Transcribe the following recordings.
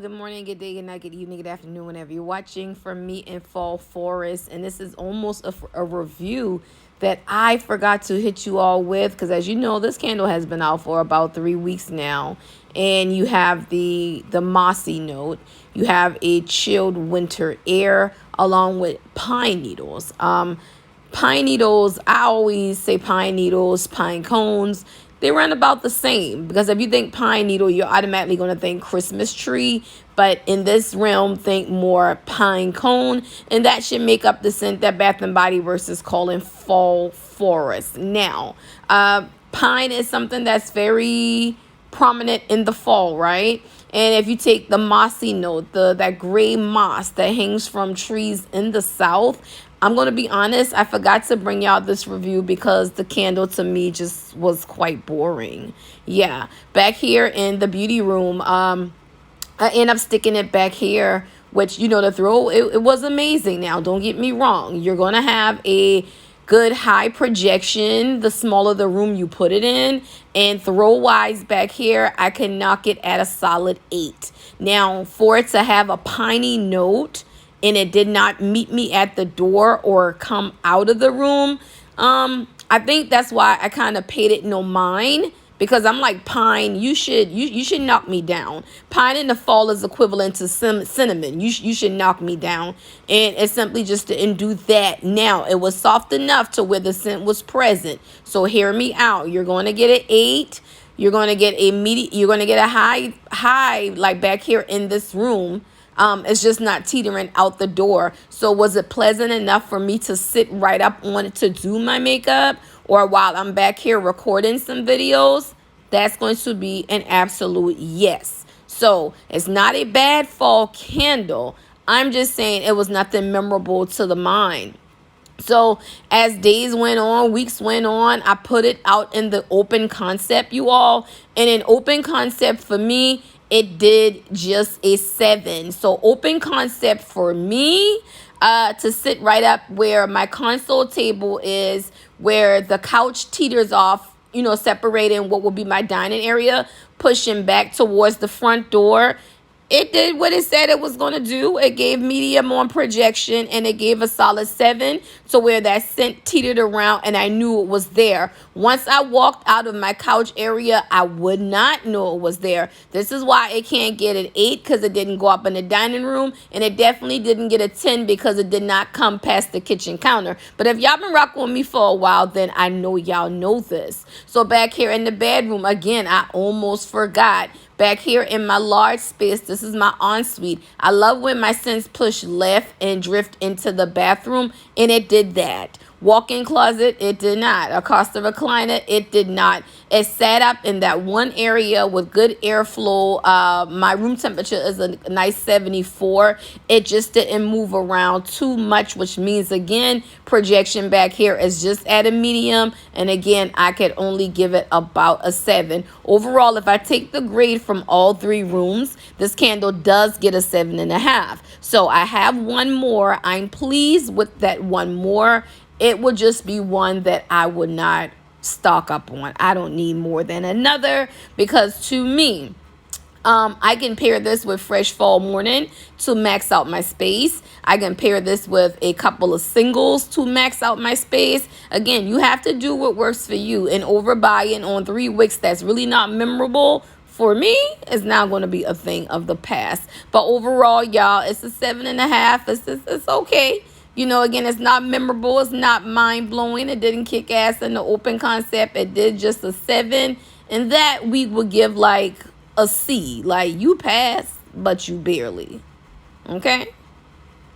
good morning, good day, good night, good evening, good afternoon, whenever you're watching from me in Fall Forest. And this is almost a review that I forgot to hit you all with, because as you know, this candle has been out for about 3 weeks now. And you have the mossy note, you have a chilled winter air along with pine needles. Pine needles, I always say pine needles, pine cones, they run about the same, because if you think pine needle, you're automatically going to think Christmas tree. But in this realm, think more pine cone, and that should make up the scent that Bath and Body Works is calling Fall Forest. Now, pine is something that's very prominent in the fall, right? And if you take the mossy note, that gray moss that hangs from trees in the south, I'm going to be honest, I forgot to bring y'all this review because the candle to me just was quite boring. Yeah, back here in the beauty room, I end up sticking it back here, which, you know, the throw, it was amazing. Now, don't get me wrong. You're going to have a good high projection the smaller the room you put it in, and throw wise back here I can knock it at a solid 8. Now, for it to have a piney note and it did not meet me at the door or come out of the room, I think that's why I kind of paid it no mind, because I'm like, pine, you should knock me down. Pine in the fall is equivalent to cinnamon. You should knock me down. And it simply just didn't do that. Now, it was soft enough to where the scent was present. So hear me out. You're going to get an 8. You're going to get a you're going to get a high like back here in this room. It's just not teetering out the door. So was it pleasant enough for me to sit right up on it to do my makeup, or while I'm back here recording some videos? That's going to be an absolute yes. So it's not a bad fall candle. I'm just saying it was nothing memorable to the mind. So as days went on, weeks went on, I put it out in the open concept, you all. And in open concept for me, it did just a 7. So open concept for me, to sit right up where my console table is, where the couch teeters off, you know, separating what will be my dining area, pushing back towards the front door. It did what it said it was going to do. It gave medium on projection, and it gave a solid 7 to where that scent teetered around, and I knew it was there. Once I walked out of my couch area, I would not know it was there. This is why it can't get an 8, because it didn't go up in the dining room, and it definitely didn't get a 10 because it did not come past the kitchen counter. But if y'all been rocking with me for a while, then I know y'all know this. So back here in the bedroom, again, I almost forgot. Back here in my large space, this is my ensuite. I love when my scents push left and drift into the bathroom, and it did that. Walk-in closet, it did not. Acosta recliner, it did not. It sat up in that one area with good airflow. My room temperature is a nice 74. It just didn't move around too much, which means, again, projection back here is just at a medium. And again, I could only give it about a 7. Overall, if I take the grade from all 3 rooms, this candle does get a 7.5. So I have one more. I'm pleased with that one more. It would just be one that I would not stock up on. I don't need more than another, because to me, I can pair this with Fresh Fall Morning to max out my space. I can pair this with a couple of singles to max out my space. Again, you have to do what works for you. And overbuying on 3 wicks that's really not memorable for me is now going to be a thing of the past. But overall, y'all, it's a 7.5. It's okay. You know, again, it's not memorable. It's not mind-blowing. It didn't kick ass in the open concept. It did just a 7. And that we would give like a C. Like, you passed, but you barely. Okay?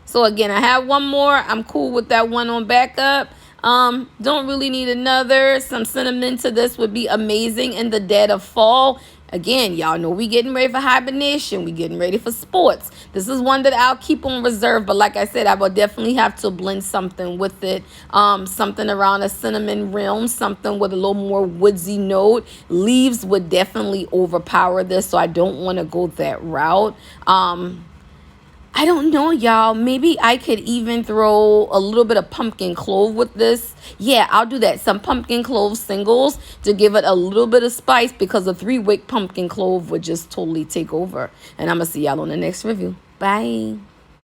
So, again, I have one more. I'm cool with that one on backup. Don't really need another. Some cinnamon to this would be amazing in the dead of fall. Again, y'all know we getting ready for hibernation. We getting ready for sports. This is one that I'll keep on reserve. But like I said, I will definitely have to blend something with it. Something around a cinnamon realm. Something with a little more woodsy note. Leaves would definitely overpower this. So I don't want to go that route. I don't know, y'all. Maybe I could even throw a little bit of pumpkin clove with this. Yeah, I'll do that. Some pumpkin clove singles to give it a little bit of spice, because a 3-wick pumpkin clove would just totally take over. And I'm going to see y'all on the next review. Bye.